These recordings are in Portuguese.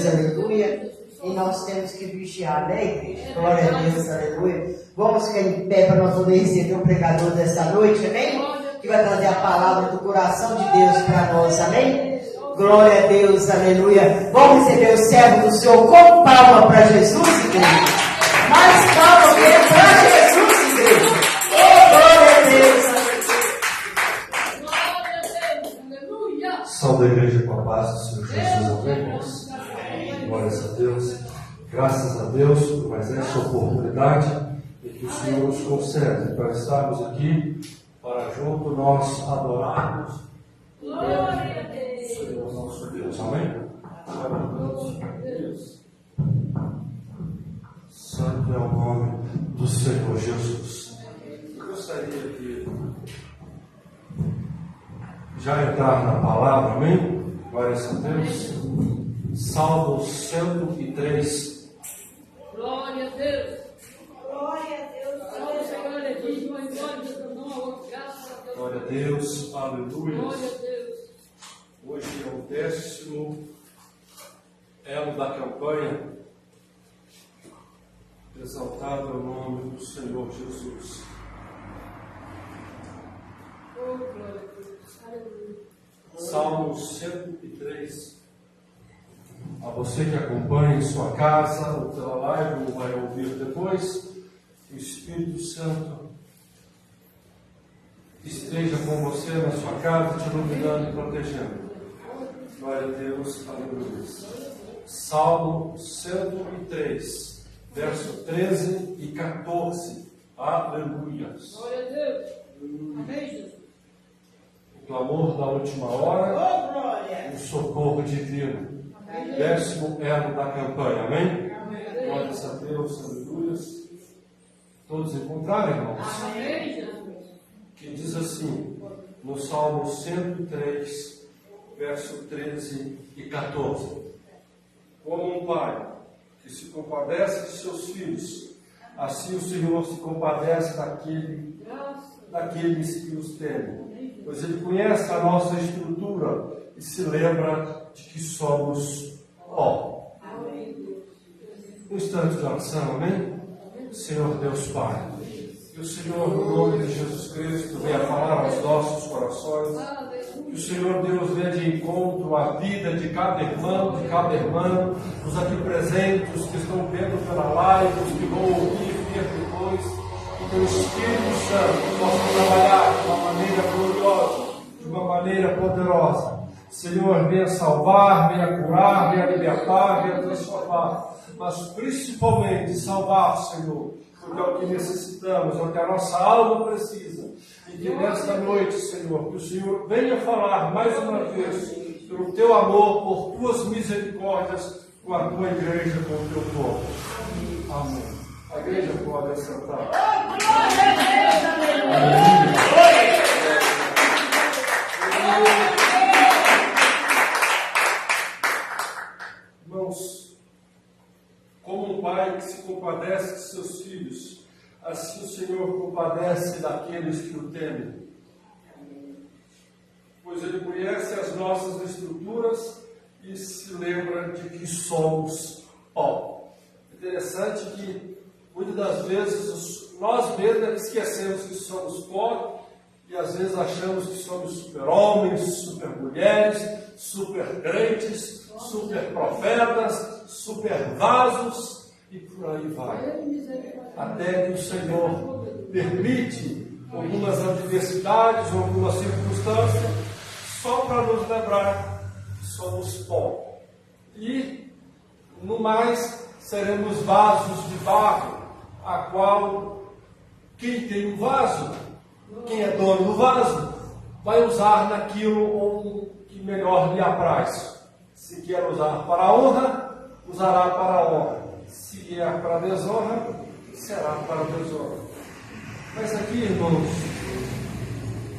Deus, aleluia. E nós temos que vigiar, né, igreja? Glória a Deus, aleluia. Vamos ficar em pé para nós poder receber o pregador dessa noite, amém? Que vai trazer a palavra do coração de Deus para nós, amém? Glória a Deus, aleluia. Vamos receber o servo do Senhor com palma para Jesus, igreja. Mais palma que é para Jesus, igreja. Glória a Deus. Salve a igreja com a paz do Senhor Jesus, amém? Glórias a Deus, graças a Deus por mais essa oportunidade que o Senhor nos concede para estarmos aqui, para junto nós adorarmos o Senhor nosso Deus, amém? Santo é o nome do Senhor Jesus. Eu gostaria de já entrar na palavra, amém? Glórias a Deus. Salmo 103. Glória a Deus. Glória a Deus. Glória a Deus. Aleluia. Glória a Deus. Hoje é o 10º elo da campanha. Exaltado é o nome do Senhor Jesus. Oh, glória a Deus. Aleluia. Salmo 103. A você que acompanha em sua casa ou pela live ou vai ouvir depois, o Espírito Santo esteja com você na sua casa, te iluminando e protegendo. Glória a Deus, aleluia. Salmo 103, verso 13 e 14. Aleluia. Glória a Deus. Amém, Jesus. O clamor da última hora, o socorro divino. 10º elo da campanha, amém? Glórias a Deus, aleluia. Todos encontraram, irmãos? Amém, Jesus. Que diz assim, no Salmo 103, verso 13 e 14: Como um pai que se compadece de seus filhos, assim o Senhor se compadece daqueles que os temem, pois Ele conhece a nossa estrutura e se lembra de que somos pó. Um instante de oração, amém? Senhor Deus Pai, que o Senhor, no nome de Jesus Cristo, venha falar aos nossos corações, que o Senhor Deus venha de encontro à vida de cada irmão, de cada irmã, os aqui presentes, os que estão vendo pela live, os que vão ouvir e ver depois, que o Espírito Santo possa trabalhar de uma maneira gloriosa, de uma maneira poderosa. Senhor, venha salvar, venha curar, venha libertar, venha transformar, mas principalmente salvar, Senhor, porque é o que necessitamos, é o que a nossa alma precisa. E que nesta noite, Senhor, que o Senhor venha falar mais uma vez pelo teu amor, por tuas misericórdias, com a tua igreja, com o teu povo. Amém. A igreja pode assentar. Irmãos, como um pai que se compadece de seus filhos, assim o Senhor compadece daqueles que o temem. Pois Ele conhece as nossas estruturas e se lembra de que somos pó. Interessante que muitas das vezes nós mesmos esquecemos que somos pó e às vezes achamos que somos super-homens, super-mulheres, super-crentes, super-profetas, super-vasos e por aí vai. Até que o Senhor permite algumas adversidades, algumas circunstâncias, só para nos lembrar que somos pó. E, no mais, seremos vasos de barro, a qual quem tem um vaso, quem é dono do vaso, vai usar naquilo que melhor lhe apraz. Se quer usar para a honra, usará para a honra. Se é para a desonra, será para a desonra. Mas aqui, irmãos,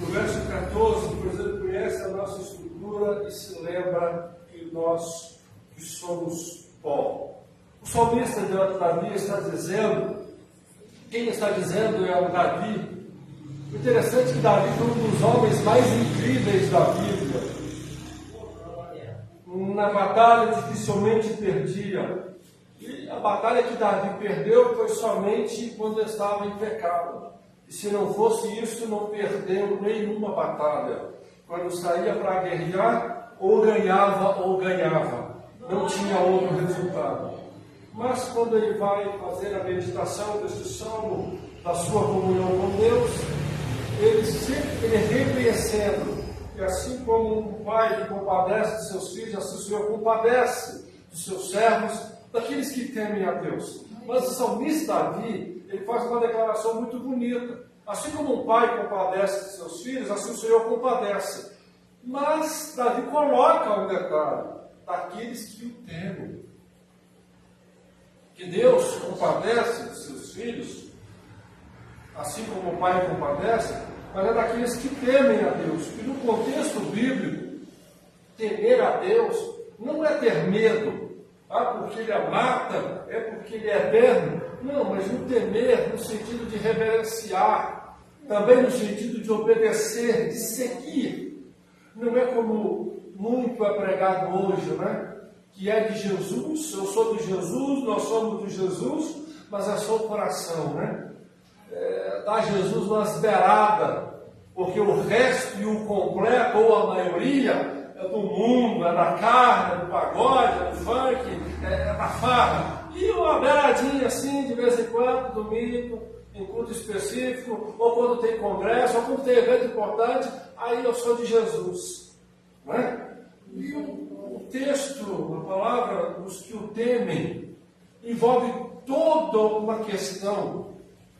no verso 14, pois Ele conhece a nossa estrutura e se lembra que nós que somos pó. O salmista Davi está dizendo, quem está dizendo é o Davi. O interessante é que Davi foi um dos homens mais incríveis da Bíblia. na batalha dificilmente perdia. E a batalha que Davi perdeu foi somente quando estava em pecado. E se não fosse isso, não perdeu nenhuma batalha. Quando saía para guerrear, ou ganhava ou ganhava. Não tinha outro resultado. Mas quando ele vai fazer a meditação desse salmo, da sua comunhão com Deus, ele reconhecendo que assim como um pai que compadece de seus filhos, assim o Senhor compadece dos seus servos, daqueles que temem a Deus. Mas o salmista Davi, ele faz uma declaração muito bonita. Assim como um pai compadece de seus filhos, assim o Senhor compadece. Mas Davi coloca um detalhe, daqueles que o temem. Que Deus compadece de seus filhos, assim como o pai compadece, mas é daqueles que temem a Deus. E no contexto bíblico, temer a Deus não é ter medo. Porque ele a mata, é porque ele é eterno. Não, mas no temer, no sentido de reverenciar, também no sentido de obedecer, de seguir. Não é como muito é pregado hoje, né? Que é de Jesus, eu sou de Jesus, nós somos de Jesus, mas é só o coração, né? Dá Jesus umas beiradas, porque o resto e o completo, ou a maioria, é do mundo, é da carne, é do pagode, é do funk, é da farra. E uma beiradinha assim, de vez em quando, domingo, em culto específico, ou quando tem congresso, ou quando tem evento importante, aí eu sou de Jesus. Não é? E o texto, a palavra, os que o temem, envolve toda uma questão,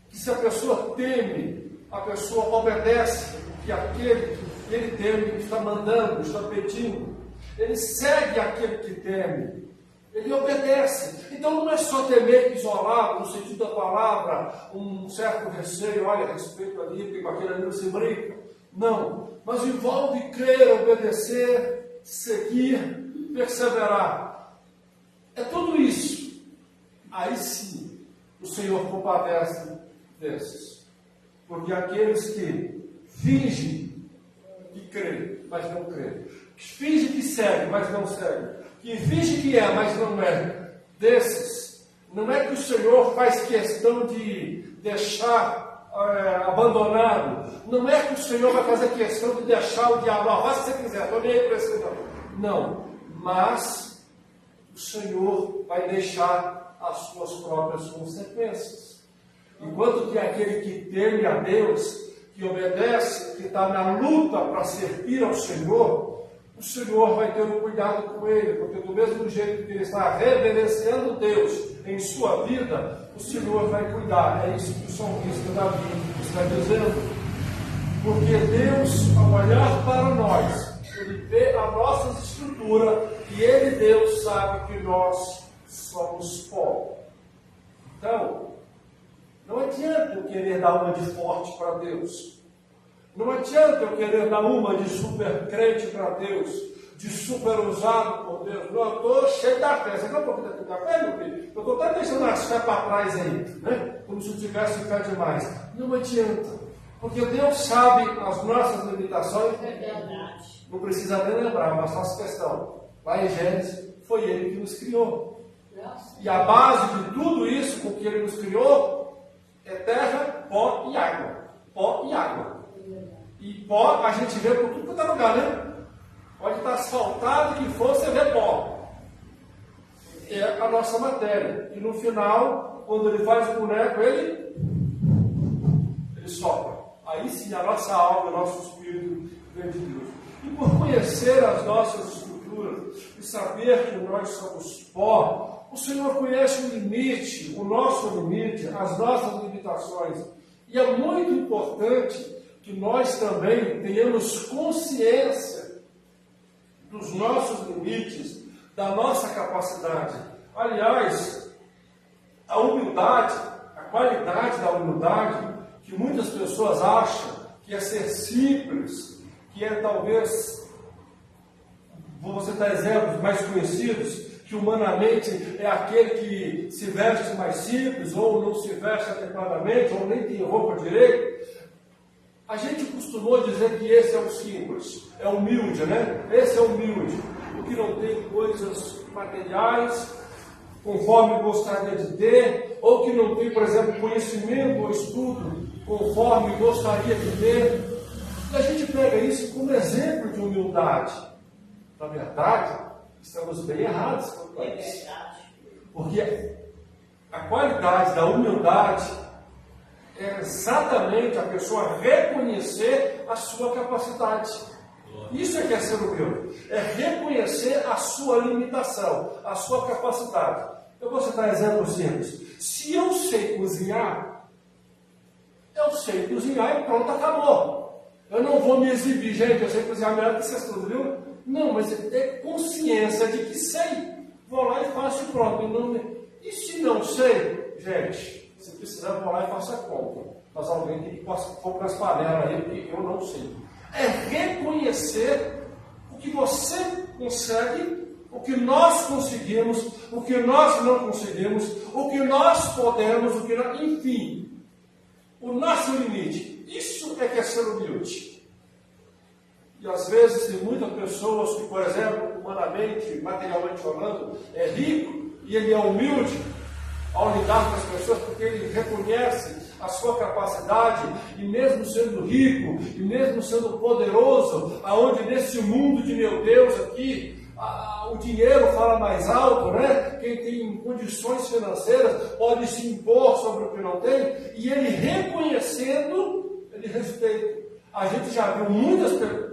que se a pessoa teme, a pessoa obedece, que aquele que ele teme está mandando, está pedindo, ele segue aquele que teme, ele obedece. Então não é só temer isolado, no sentido da palavra, um certo receio, olha, respeito ali, porque com aquele amigo se brinca. Não, mas envolve crer, obedecer, seguir, perseverar. É tudo isso. Aí sim, o Senhor compadece desses. Porque aqueles que fingem que crê, mas não crê. Que finge que segue, mas não segue. Que finge que é, mas não é. Desses, não é que o Senhor faz questão de deixar abandonado. Não é que o Senhor vai fazer questão de deixar o diabo, faz o que você quiser, estou nem aí para esse não. Não, mas o Senhor vai deixar as suas próprias consequências. Enquanto que aquele que teme a Deus, que obedece, que está na luta para servir ao Senhor, o Senhor vai ter um cuidado com ele, porque do mesmo jeito que ele está reverenciando Deus em sua vida, o Senhor vai cuidar. É isso que o salmista Davi está dizendo. Porque Deus, ao olhar para nós, Ele vê a nossa estrutura e Ele, Deus, sabe que nós somos pó. Então, não adianta eu querer dar uma de forte para Deus. Não adianta eu querer dar uma de super crente para Deus, de super usado por Deus. Não, eu estou cheio da fé. Você quer um pouquinho da fé, meu filho? Eu estou até deixando as fé para trás aí, né? Como se eu tivesse fé demais. Não adianta. Porque Deus sabe as nossas limitações. É verdade. Não precisa nem lembrar, mas faço questão. Lá em Gênesis, foi Ele que nos criou. E a base de tudo isso com que Ele nos criou é terra, pó e água. Pó e água. E pó a gente vê por tudo quanto é lugar, né? Pode estar asfaltado que for, você vê pó. É a nossa matéria. E no final, quando ele faz o boneco, ele sopra. Aí sim, a nossa alma, o nosso espírito vem de Deus. E por conhecer as nossas estruturas e saber que nós somos pó, o Senhor conhece o limite, o nosso limite, as nossas limitações. E é muito importante que nós também tenhamos consciência dos nossos limites, da nossa capacidade. Aliás, a humildade, a qualidade da humildade, que muitas pessoas acham que é ser simples, que é talvez, vou citar exemplos mais conhecidos, que humanamente é aquele que se veste mais simples, ou não se veste adequadamente, ou nem tem roupa direito. A gente costumou dizer que esse é o simples, é humilde, né? Esse é humilde. o que não tem coisas materiais, conforme gostaria de ter, ou que não tem, por exemplo, conhecimento ou estudo, conforme gostaria de ter. E a gente pega isso como exemplo de humildade. Na verdade, estamos bem errados quanto a isso. Porque a qualidade da humildade é exatamente a pessoa reconhecer a sua capacidade. Isso é que é ser humilde. É reconhecer a sua limitação, a sua capacidade. Eu vou citar exemplos simples. Se eu sei cozinhar e pronto, acabou. Eu não vou me exibir, gente, eu sei cozinhar melhor que vocês tudo, viu? Não, mas é ter consciência de que sei. Vou lá e faço e pronto. E se não sei, gente, se precisar, vou lá e faço a compra. Mas alguém tem que comprar as panelas aí, porque eu não sei. É reconhecer o que você consegue, o que nós conseguimos, o que nós não conseguimos, o que nós podemos, enfim, o nosso limite. Isso é que é ser humilde. E às vezes tem muitas pessoas que, por exemplo, humanamente, materialmente falando, é rico e ele é humilde ao lidar com as pessoas, porque ele reconhece a sua capacidade, e mesmo sendo rico, e mesmo sendo poderoso, aonde nesse mundo de meu Deus aqui, o dinheiro fala mais alto, né? Quem tem condições financeiras pode se impor sobre o que não tem, e ele reconhecendo, ele respeita. A gente já viu muitas pessoas,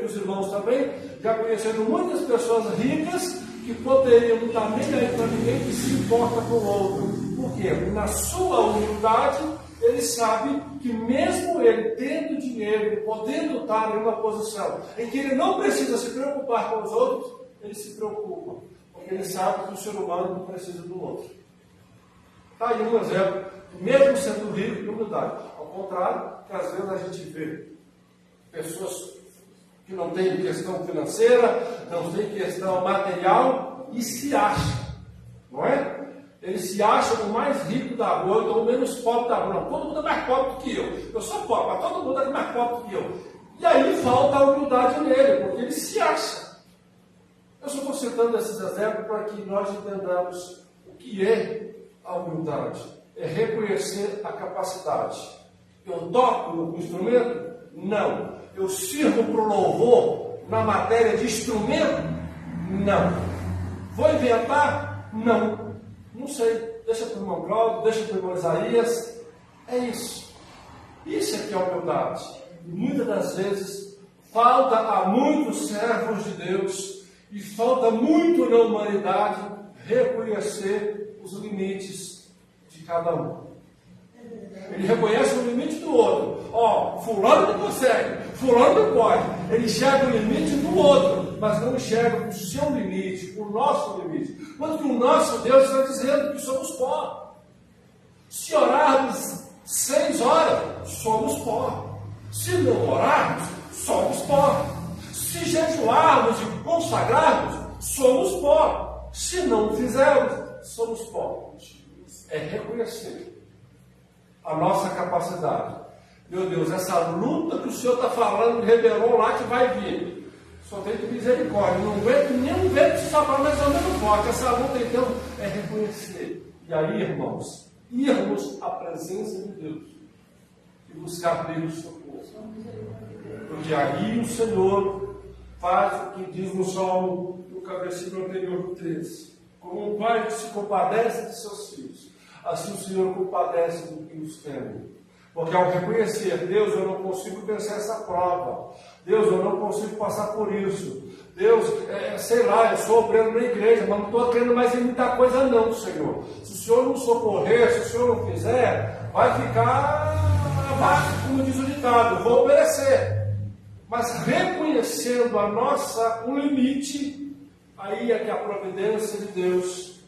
os irmãos também, já conhecendo muitas pessoas ricas que poderiam não estar nem aí para ninguém, que se importa com o outro. Por quê? Na sua humildade, ele sabe que mesmo ele tendo dinheiro, podendo estar em uma posição em que ele não precisa se preocupar com os outros, ele se preocupa, porque ele sabe que o ser humano não precisa do outro. Está aí um exemplo, mesmo sendo rico de humildade. Ao contrário, que às vezes a gente vê pessoas que não têm questão financeira, não têm questão material e se acham, não é? Eles se acham o mais rico da rua, ou o menos pobre da rua. Não, todo mundo é mais pobre do que eu. Eu sou pobre, mas todo mundo é mais pobre do que eu. E aí falta a humildade nele, porque ele se acha. Eu só estou citando esses exemplos para que nós entendamos o que é a humildade. É reconhecer a capacidade. Eu toco no instrumento? Não. Eu sirvo para o louvor na matéria de instrumento? Não. Vou inventar? Não. Não sei. Deixa para o irmão Cláudio, deixa para o irmão Isaías. É isso. Isso é que é humildade. Muitas das vezes falta a muitos servos de Deus e falta muito na humanidade reconhecer os limites de cada um. Ele reconhece o limite do outro. Fulano não consegue, fulano não pode. Ele enxerga o limite do outro, mas não enxerga o seu limite, o nosso limite. Quando que o nosso Deus está dizendo que somos pó. Se orarmos 6 horas, somos pó. Se não orarmos, somos pó. Se jejuarmos e consagrarmos, somos pó. Se não fizermos, somos pó. É reconhecer a nossa capacidade. Meu Deus, essa luta que o Senhor está falando, revelou lá que vai vir. Só tem de misericórdia. Não aguento nem um vento de soprar mais ou menos forte. Essa luta, então, é reconhecer. E aí, irmãos, irmos à presença de Deus e buscar dele o socorro. Porque aí o Senhor faz o que diz no Salmo, no versículo anterior, 13. Como um pai que se compadece de seus filhos, assim o Senhor compadece do que os teme. Porque ao reconhecer, Deus, eu não consigo vencer essa prova. Deus, eu não consigo passar por isso. Deus, sei lá, eu sou obreiro na igreja, mas não estou querendo mais em muita coisa não, Senhor. Se o Senhor não socorrer, se o Senhor não fizer, vai ficar abaixo, como diz o ditado, vou obedecer. Mas reconhecendo o limite, aí é que a providência de Deus,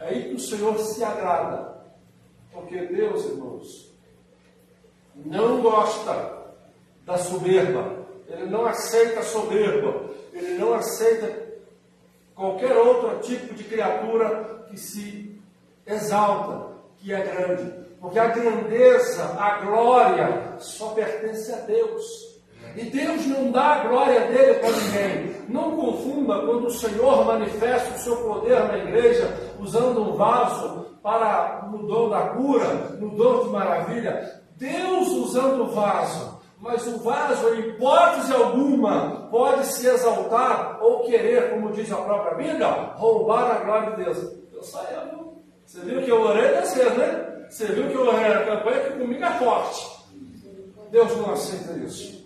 é aí que o Senhor se agrada. Porque Deus, irmãos, não gosta da soberba. Ele não aceita soberba. Ele não aceita qualquer outro tipo de criatura que se exalta, que é grande. Porque a grandeza, a glória, só pertence a Deus. E Deus não dá a glória dele para ninguém. Não confunda quando o Senhor manifesta o seu poder na igreja usando um vaso no dom da cura, no dom de maravilha. Deus usando o vaso, mas o vaso, em hipótese alguma, pode se exaltar ou querer, como diz a própria Bíblia, roubar a glória de Deus. Eu saio. Você viu que eu orei da cedo, né? Você viu que eu orei na campanha que comigo é forte. Deus não aceita isso.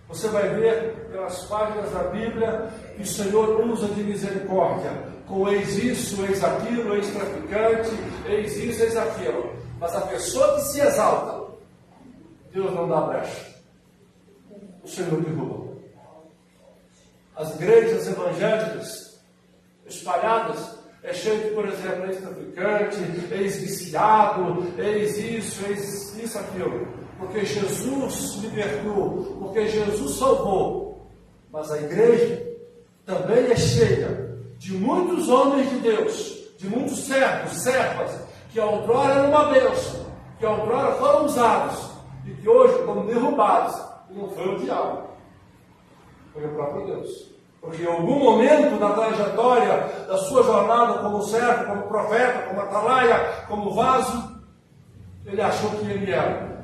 Você vai ver pelas páginas da Bíblia que o Senhor usa de misericórdia, com eis isso, eis aquilo, eis traficante, eis isso, eis aquilo. Mas a pessoa que se exalta, Deus não dá brecha. O Senhor derruba. As igrejas evangélicas espalhadas é cheio de, por exemplo, ex-traficante, ex-viciado, ex isso, aquilo. Porque Jesus libertou, porque Jesus salvou. Mas a igreja também é cheia de muitos homens de Deus, de muitos servos, servas, que outrora eram uma bênção, que outrora foram usados, e que hoje estão derrubados. E não foi o diabo, foi o próprio Deus. Porque em algum momento da trajetória da sua jornada como servo, como profeta, como atalaia, como vaso, ele achou que ele era.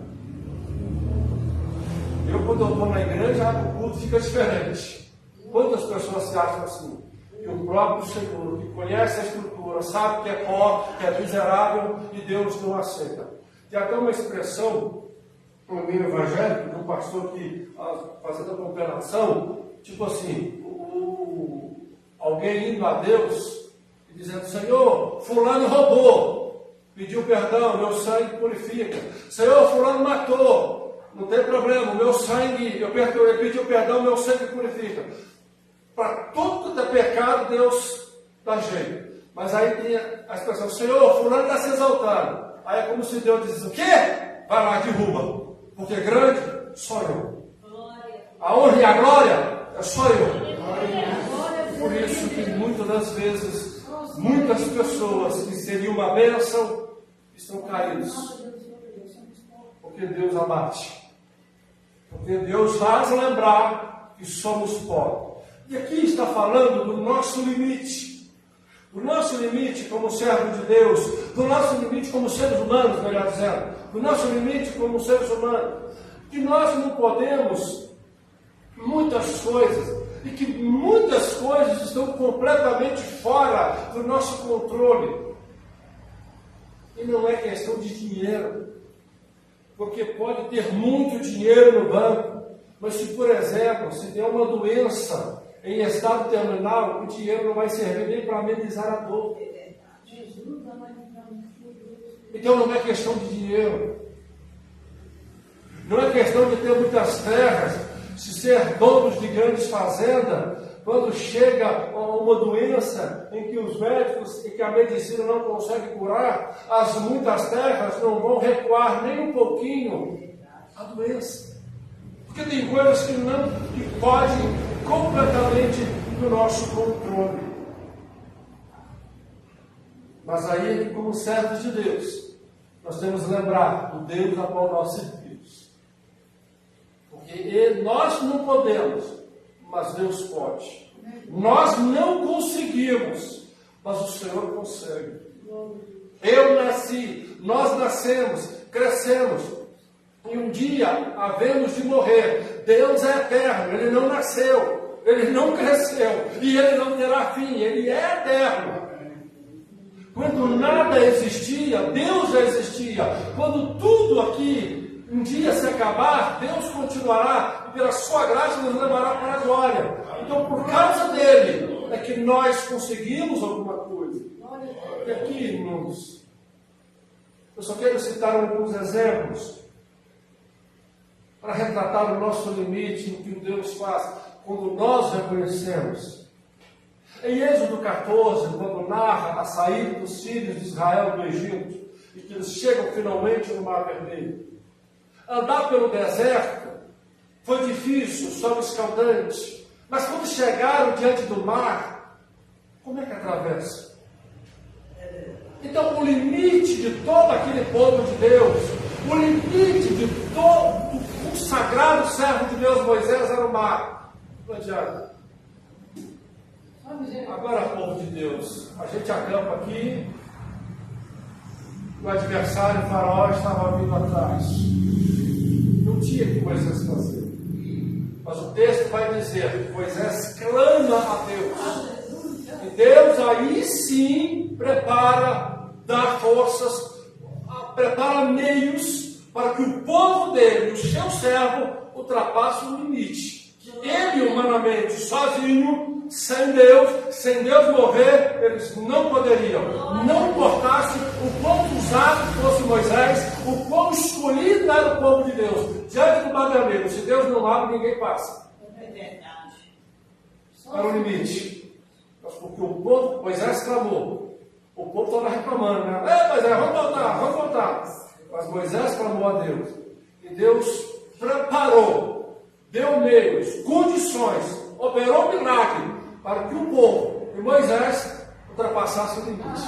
Quando eu estou na igreja, o culto fica diferente. Quantas pessoas se acham assim? Que o próprio Senhor, que conhece a estrutura, sabe que é pó, que é miserável, e Deus não aceita. Tem até uma expressão no meio evangélico, de um pastor que, fazendo a comparação, tipo assim, alguém indo a Deus e dizendo: Senhor, fulano roubou, pediu perdão, meu sangue purifica. Senhor, fulano matou, não tem problema, o meu sangue, eu pedi perdão, meu sangue purifica. Para tudo que é pecado, Deus dá jeito. Mas aí tem a expressão: Senhor, fulano está se exaltando. Aí é como se Deus dizia: o quê? Vai lá, derruba. Porque grande sou eu. A honra e a glória é só eu. Por isso que muitas das vezes, muitas pessoas que seriam uma bênção, estão caídos. Porque Deus abate. Porque Deus faz lembrar que somos pó. E aqui está falando do nosso limite. Do nosso limite como servo de Deus. Do nosso limite como seres humanos, melhor dizendo. Do nosso limite como seres humanos. Que nós não podemos muitas coisas. E que muitas coisas estão completamente fora do nosso controle. E não é questão de dinheiro. Porque pode ter muito dinheiro no banco, mas se, por exemplo, se der uma doença em estado terminal, o dinheiro não vai servir nem para amenizar a dor. Então não é questão de dinheiro. Não é questão de ter muitas terras, se ser donos de grandes fazendas, quando chega uma doença em que os médicos e que a medicina não consegue curar, as muitas terras não vão recuar nem um pouquinho a doença. Porque tem coisas que fogem completamente do nosso controle. Mas aí, como servos de Deus, nós temos que lembrar do Deus a qual nós servimos. Porque nós não podemos, mas Deus pode. Nós não conseguimos, mas o Senhor consegue. Eu nasci, nós nascemos, crescemos, e um dia havemos de morrer. Deus é eterno, Ele não nasceu, Ele não cresceu, e Ele não terá fim, Ele é eterno. Quando nada existia, Deus já existia. Quando tudo aqui um dia se acabar, Deus continuará e pela sua graça nos levará para a glória. Então, por causa dele, é que nós conseguimos alguma coisa. E aqui, irmãos, eu só quero citar alguns exemplos para retratar o nosso limite em que o Deus faz quando nós reconhecemos. Em Êxodo 14, quando narra a saída dos filhos de Israel do Egito e que eles chegam finalmente no Mar Vermelho. Andar pelo deserto foi difícil, sol escaldante, mas quando chegaram diante do mar, como é que atravessa? Então, o limite de todo aquele povo de Deus, o limite de todo o sagrado servo de Deus Moisés era o mar. Não adianta. Agora, povo de Deus, a gente acampa aqui, o adversário, o faraó, estava vindo atrás. Não tinha o que Moisés fazer. Mas o texto vai dizer que Moisés clama a Deus. E Deus aí sim dá forças, prepara meios para que o povo dele, o seu servo, ultrapasse o limite. Ele, humanamente, sozinho, sem Deus morrer, eles não poderiam. Não importasse o quão usado fosse Moisés, o quão escolhido era o povo de Deus. Diante do Babilônio, se Deus não abre, ninguém passa. É verdade. Para o limite. Mas porque o povo, Moisés clamou. O povo estava reclamando, né? Moisés, vamos voltar. Mas Moisés clamou a Deus. E Deus preparou, deu meios, condições, operou um milagre para que o povo e Moisés ultrapassasse o limite.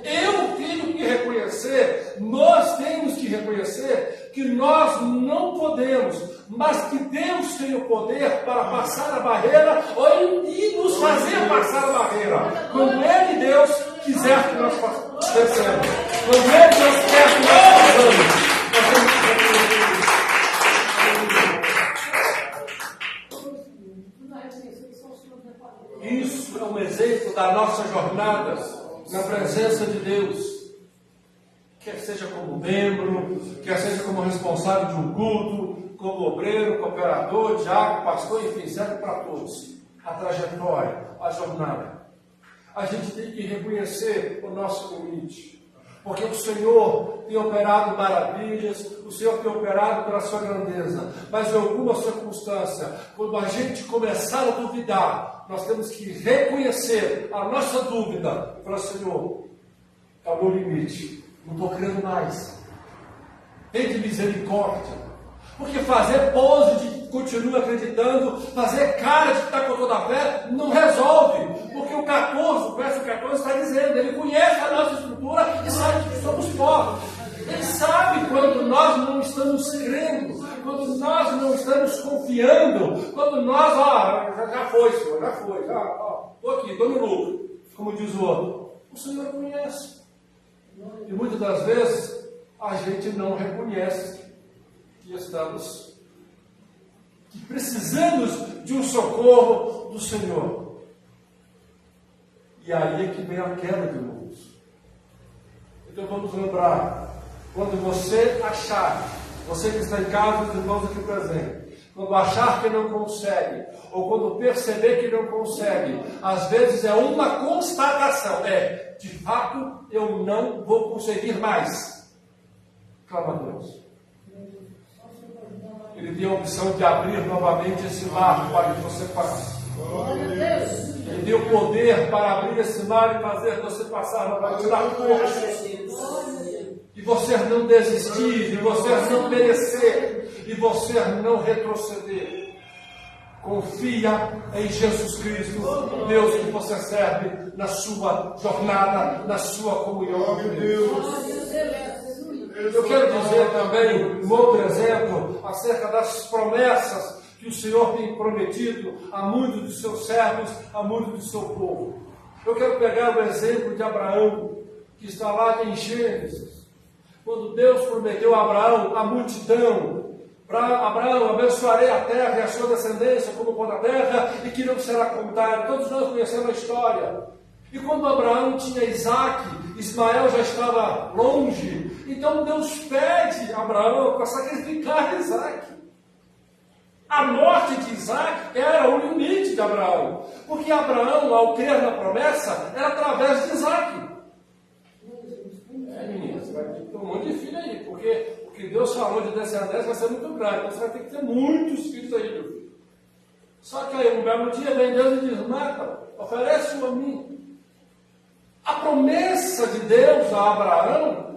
Eu tenho que reconhecer, nós temos que reconhecer que nós não podemos, mas que Deus tem o poder para passar a barreira e nos fazer passar a barreira. Quando Ele, Deus, quiser que nós passemos. Quando Ele, Deus, quer que nós passemos. Nós temos que reconhecer isso. Isso é um exemplo das nossas jornadas na presença de Deus. Quer seja como membro, quer seja como responsável de um culto, como obreiro, cooperador, diácono, pastor, enfim, serve para todos. A trajetória, a jornada. A gente tem que reconhecer o nosso limite. Porque o Senhor tem operado maravilhas, o Senhor tem operado pela sua grandeza. Mas em alguma circunstância, quando a gente começar a duvidar, nós temos que reconhecer a nossa dúvida. E falar, Senhor, é o meu limite. Não estou crendo mais. Tem de misericórdia. Porque fazer pose de continua acreditando, fazer cara de que está com toda a fé, não resolve. Porque o verso 14 está dizendo, ele conhece a nossa estrutura e sabe que somos pobres. Ele sabe quando nós não estamos crendo, quando nós não estamos confiando, quando nós, já foi, Senhor, já foi, estou aqui, estou no lucro, como diz o outro. O Senhor conhece. E muitas das vezes a gente não reconhece que precisamos de um socorro do Senhor. E aí é que vem a queda de muitos. Então vamos lembrar, quando você achar, você que está em casa, os irmãos aqui presentes, quando achar que não consegue, ou quando perceber que não consegue, às vezes é uma constatação, de fato eu não vou conseguir mais. Clama a Deus. Ele tem a opção de abrir novamente esse mar para que você passe. Ele tem o poder para abrir esse mar e fazer você passar, para tirar força. E você não desistir, e você não perecer, e você não retroceder. Confia em Jesus Cristo, Deus que você serve na sua jornada, na sua comunhão com Deus. Eu quero dizer também um outro exemplo acerca das promessas que o Senhor tem prometido a muitos de seus servos, a muitos de seu povo. Eu quero pegar o exemplo de Abraão, que está lá em Gênesis, quando Deus prometeu a Abraão a multidão. Para Abraão, abençoarei a terra e a sua descendência como o pó da terra, e que não será contado. Todos nós conhecemos a história. E quando Abraão tinha Isaac, Ismael já estava longe. Então Deus pede a Abraão para sacrificar Isaac. A morte de Isaac era o limite de Abraão. Porque Abraão, ao crer na promessa, era através de Isaac. Menina, você vai ter um monte de filho aí. Porque o que Deus falou de descendência vai ser muito grande. Então você vai ter que ter muitos filhos aí, meu filho. Só que aí um belo dia vem Deus e diz, mata, oferece-o a mim. A promessa de Deus a Abraão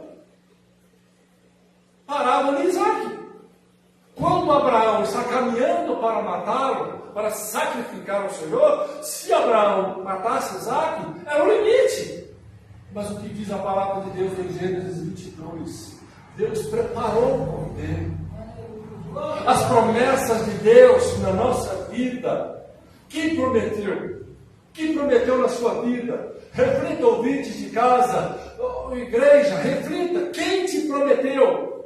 parava em Isaac. Quando Abraão está caminhando para matá-lo, para sacrificar o Senhor, se Abraão matasse Isaac, era o limite. Mas o que diz a palavra de Deus em Gênesis 22? Deus preparou o cordeiro. As promessas de Deus na nossa vida. Quem prometeu? Quem prometeu na sua vida? Reflita, ouvintes de casa, igreja, reflita. Quem te prometeu?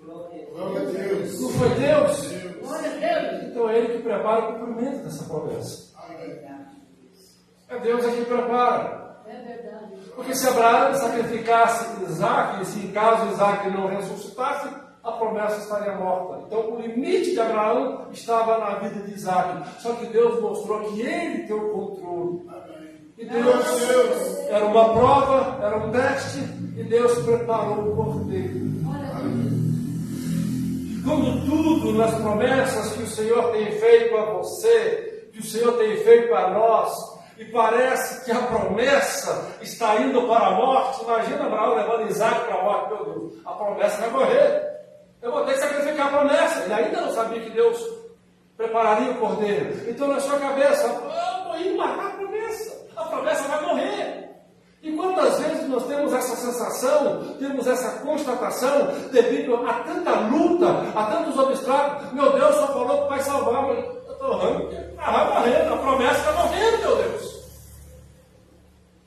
Glória a Deus. Não foi Deus? Glória a Deus. Então é Ele que prepara o cumprimento dessa promessa. É Deus que prepara. É verdade. Porque se Abraão sacrificasse Isaac, e se em caso Isaac não ressuscitasse, a promessa estaria morta. Então o limite de Abraão estava na vida de Isaac. Só que Deus mostrou que Ele tem o controle. E Deus era uma prova, era um teste, e Deus preparou o cordeiro. Como tudo nas promessas que o Senhor tem feito a você, que o Senhor tem feito a nós, e parece que a promessa está indo para a morte. Imagina Abraão levando Isaac para a morte. Meu Deus, a promessa vai morrer. Eu vou ter que sacrificar a promessa. Ele ainda não sabia que Deus prepararia o cordeiro. Então na sua cabeça, eu vou ir matar a promessa vai morrer. E quantas vezes nós temos essa sensação, temos essa constatação, devido a tanta luta, a tantos obstáculos. Meu Deus, só falou que vai salvar, mas eu estou orando, vai morrendo, a promessa está morrendo, meu Deus.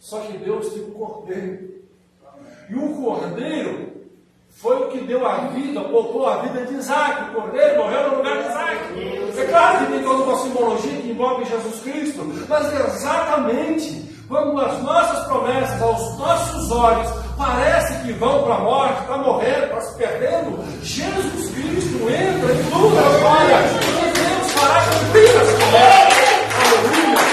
Só que Deus tem um cordeiro. E o cordeiro foi o que deu a vida, poupou a vida de Isaac. O cordeiro morreu no lugar de Isaac. É claro que tem toda uma simbologia que envolve Jesus Cristo, mas exatamente quando as nossas promessas aos nossos olhos parece que vão para a morte, está morrendo, está se perdendo, Jesus Cristo entra e muda a história, e Deus fará cumprir as promessas. Aleluia!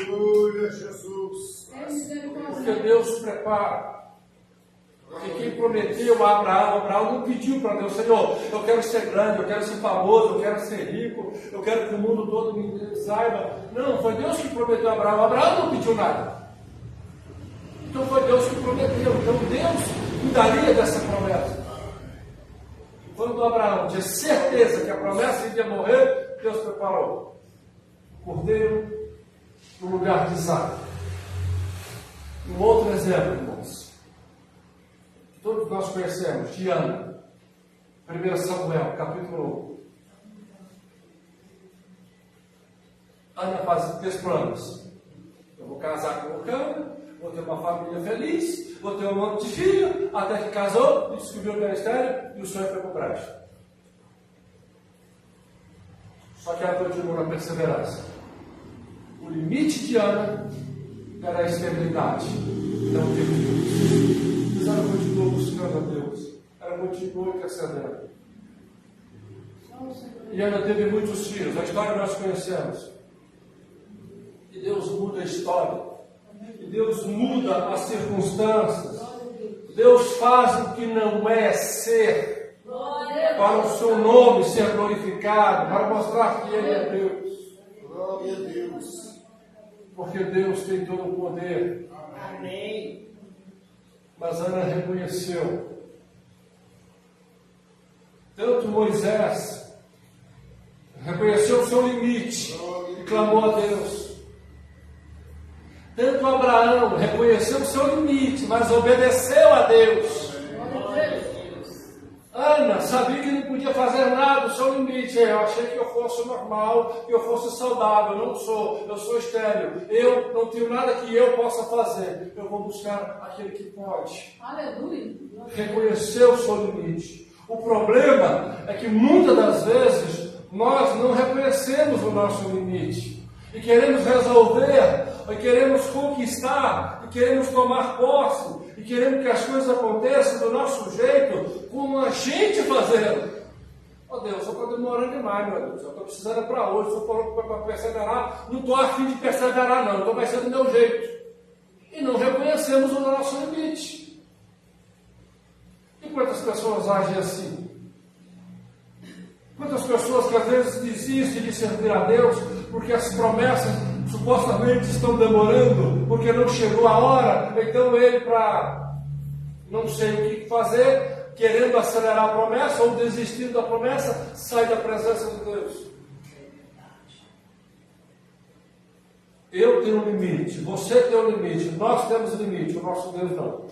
Glória a Jesus. Porque Deus prepara. Porque quem prometeu a Abraão não pediu para Deus: Senhor, eu quero ser grande, eu quero ser famoso, eu quero ser rico, eu quero que o mundo todo me saiba. Não, foi Deus que prometeu a Abraão. Abraão não pediu nada. Então foi Deus que prometeu. Então Deus cuidaria dessa promessa. Quando Abraão tinha certeza que a promessa iria morrer, Deus preparou o cordeiro no lugar de Isaac. Um outro exemplo, irmãos. Todos nós conhecemos, de Ana, 1 Samuel, capítulo 1. Ana faz 3 planos. Eu vou casar com o Cana, vou ter uma família feliz, vou ter um monte de filho, até que casou, e descobriu o ministério, e o sonho foi para o brejo. Só que ela continuou na perseverança. O limite de Ana era a esterilidade, não teve filhos. Mas ela continuou buscando a Deus. Ela continuou intercedendo. E ela teve muitos filhos. A história nós conhecemos. E Deus muda a história. E Deus muda as circunstâncias. Deus faz o que não é ser. Para o seu nome ser glorificado. Para mostrar que Ele é Deus. Glória a Deus. Porque Deus tem todo o poder. Amém. Mas Ana reconheceu. Tanto Moisés reconheceu o seu limite e clamou a Deus. Tanto Abraão reconheceu o seu limite, mas obedeceu a Deus. Ana sabia que não podia fazer nada do seu limite. Eu achei que eu fosse normal, que eu fosse saudável. Eu não sou, eu sou estéril. Eu não tenho nada que eu possa fazer. Eu vou buscar aquele que pode. Aleluia. Reconheceu o seu limite. O problema é que muitas das vezes nós não reconhecemos o nosso limite. E queremos resolver, e queremos conquistar, e queremos tomar posse, e queremos que as coisas aconteçam do nosso jeito, como a gente fazendo. Oh Deus, eu estou demorando demais, meu Deus. Eu estou precisando para hoje, eu estou para perseverar. Não estou afim de perseverar, não. Então vai ser do meu jeito. E não reconhecemos o nosso limite. E quantas pessoas agem assim? Quantas pessoas que às vezes desistem de servir a Deus porque as promessas supostamente estão demorando, porque não chegou a hora, então ele, para não sei o que fazer, querendo acelerar a promessa ou desistindo da promessa, sai da presença de Deus. Eu tenho um limite, você tem um limite, nós temos limite, o nosso Deus não.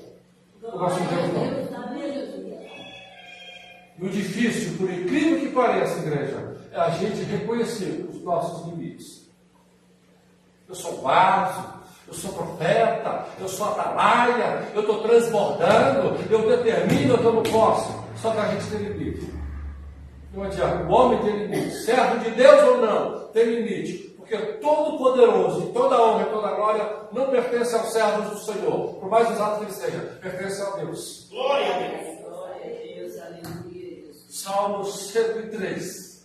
O nosso Deus não. E o difícil, por incrível que pareça, igreja, é a gente reconhecer os nossos limites. Eu sou vaso, eu sou profeta, eu sou atalaia, eu estou transbordando, eu determino, eu não posso. Só que a gente tem limite. Não adianta, o homem tem limite, servo de Deus ou não, tem limite. Porque todo poderoso, e toda honra e toda glória não pertence aos servos do Senhor, por mais usado que ele seja, pertence a Deus. Glória a Deus. Salmos 103.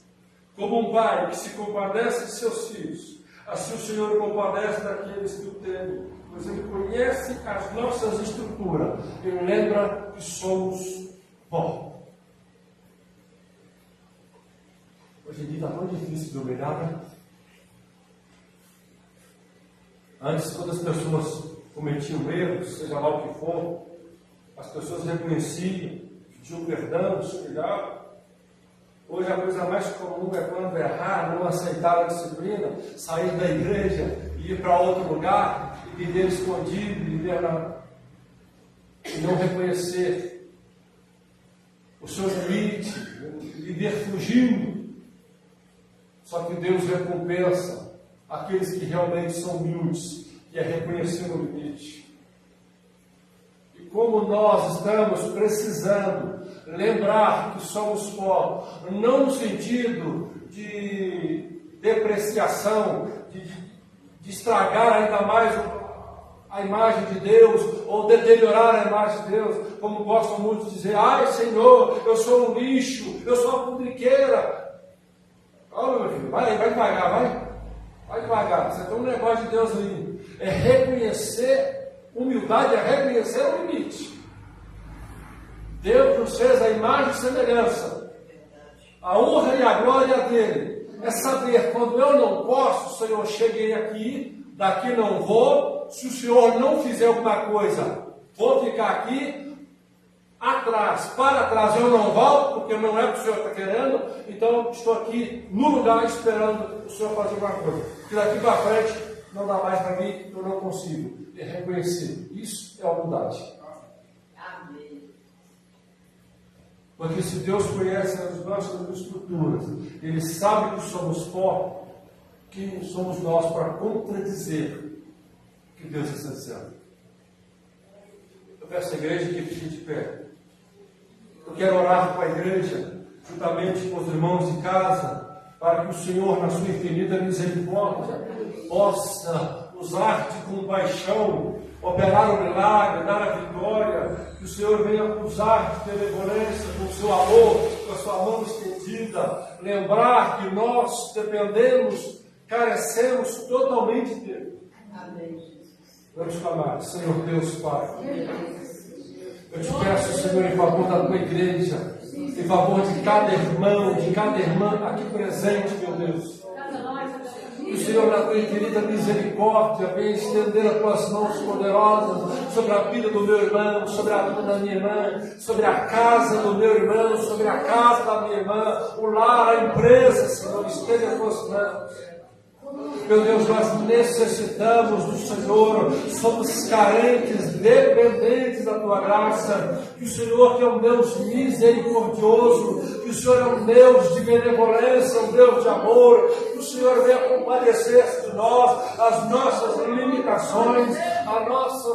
Como um pai que se compadece de seus filhos, assim o Senhor compadece daqueles que o temem, pois Ele conhece as nossas estruturas, Ele lembra que somos pó. Hoje em dia está tão difícil de obrigar, né? Antes, quando as pessoas cometiam erros, seja lá o que for, as pessoas reconheciam, pediam perdão, se humilhavam. Hoje a coisa mais comum é quando errar, não aceitar a disciplina, sair da igreja e ir para outro lugar e viver escondido, e não reconhecer os seus limites, viver fugindo. Só que Deus recompensa aqueles que realmente são humildes, que é reconhecer o limite. E como nós estamos precisando lembrar que somos pó, não no sentido de depreciação, de estragar ainda mais a imagem de Deus, ou deteriorar a imagem de Deus, como gostam muito de dizer, ai Senhor, eu sou um lixo, eu sou uma pudriqueira. Olha, meu filho, vai devagar, vai devagar, você tem um negócio de Deus aí. É reconhecer, humildade é reconhecer o limite. Deus nos fez a imagem e semelhança. A honra e a glória dele é saber, quando eu não posso, Senhor, cheguei aqui, daqui não vou. Se o Senhor não fizer alguma coisa, vou ficar aqui, atrás, para trás eu não volto, porque não é o que o Senhor está querendo, então estou aqui no lugar esperando o Senhor fazer alguma coisa. Porque daqui para frente não dá mais para mim, eu não consigo. É reconhecer. Isso é humildade. Porque se Deus conhece as nossas estruturas, Ele sabe que somos pó, quem somos nós para contradizer que Deus está dizendo? Eu peço à igreja que fique de pé. Eu quero orar com a igreja, juntamente com os irmãos de casa, para que o Senhor, na sua infinita misericórdia, possa usar de compaixão, operar o milagre, dar a vitória, que o Senhor venha usar de benevolência, com o seu amor, com a sua mão estendida, lembrar que nós dependemos, carecemos totalmente dele. Amém, Jesus. Vamos clamar, Senhor Deus Pai. Eu te peço, Senhor, em favor da tua igreja, em favor de cada irmão, de cada irmã aqui presente, meu Deus. Que o Senhor, na tua infinita misericórdia, venha estender as tuas mãos poderosas sobre a vida do meu irmão, sobre a vida da minha irmã, sobre a casa do meu irmão, sobre a casa da minha irmã, o lar, a empresa, Senhor, estende as tuas mãos. Meu Deus, nós necessitamos do Senhor, somos carentes, dependentes da Tua graça, que o Senhor, que é um Deus misericordioso, que o Senhor é um Deus de benevolência, um Deus de amor, que o Senhor venha compadecer-se de nós, as nossas limitações, a nossa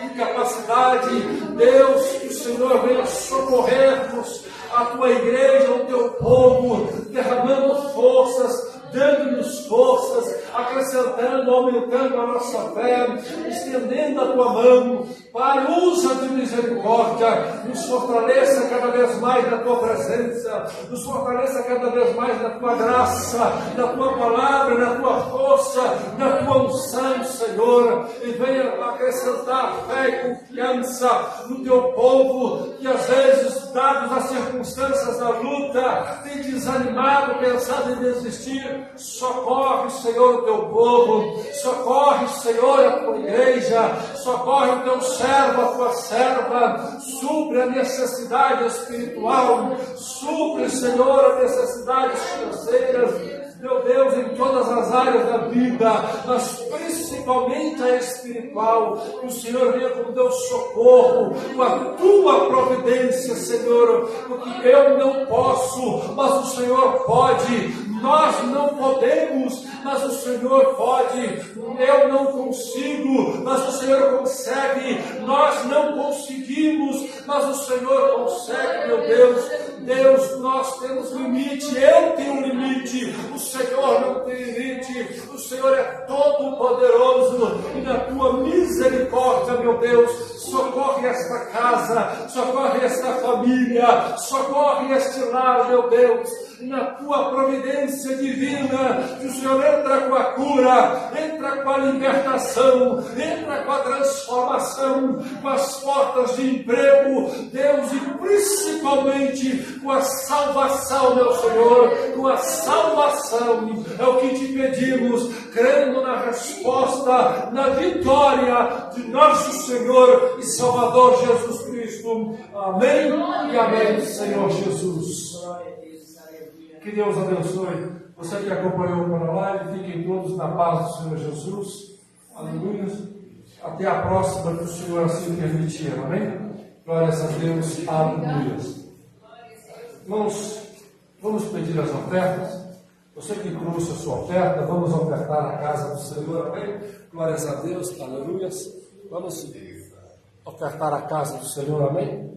incapacidade. Deus, que o Senhor venha socorrer-nos, a Tua igreja, o Teu povo, derramando forças, dando-nos forças, acrescentando, aumentando a nossa fé, estendendo a Tua mão. Pai, usa de misericórdia, nos fortaleça cada vez mais na Tua presença, nos fortaleça cada vez mais na Tua graça, na Tua palavra, na Tua força, na Tua unção, Senhor, e venha acrescentar fé e confiança no Teu povo, que às vezes, dados as circunstâncias da luta, tem desanimado, pensado em desistir. Socorre, Senhor, o Teu povo, socorre, Senhor, a Tua igreja, socorre o Teu servo, a Tua serva, supre a necessidade espiritual, supre, Senhor, as necessidades financeiras, meu Deus, em todas as áreas da vida, mas principalmente a espiritual, que o Senhor venha com teu socorro, com a tua providência, Senhor, porque eu não posso, mas o Senhor pode. Nós não podemos, mas o Senhor pode. Eu não consigo, mas o Senhor consegue. Nós não conseguimos, mas o Senhor consegue, meu Deus. Deus, nós temos limite, eu tenho limite, o Senhor não tem limite, o Senhor é todo poderoso, e na tua misericórdia, meu Deus, socorre esta casa, socorre esta família, socorre este lar, meu Deus, e na tua providência divina, que o Senhor entra com a cura, entra com a libertação, entra com a transformação, com as portas de emprego, Deus, e principalmente com a salvação, meu Senhor, com a salvação, é o que te pedimos, crendo na resposta, na vitória de nosso Senhor e Salvador Jesus Cristo. Amém e amém, Senhor Jesus. Que Deus abençoe. Você que acompanhou para lá, fiquem todos na paz do Senhor Jesus. Aleluia. Até a próxima, que o Senhor assim permitir. Amém? Glórias a Deus. Aleluia. Vamos pedir as ofertas. Você que trouxe a sua oferta, vamos ofertar a casa do Senhor. Amém? Glórias a Deus. Aleluia. Vamos ofertar a casa do Senhor. Amém?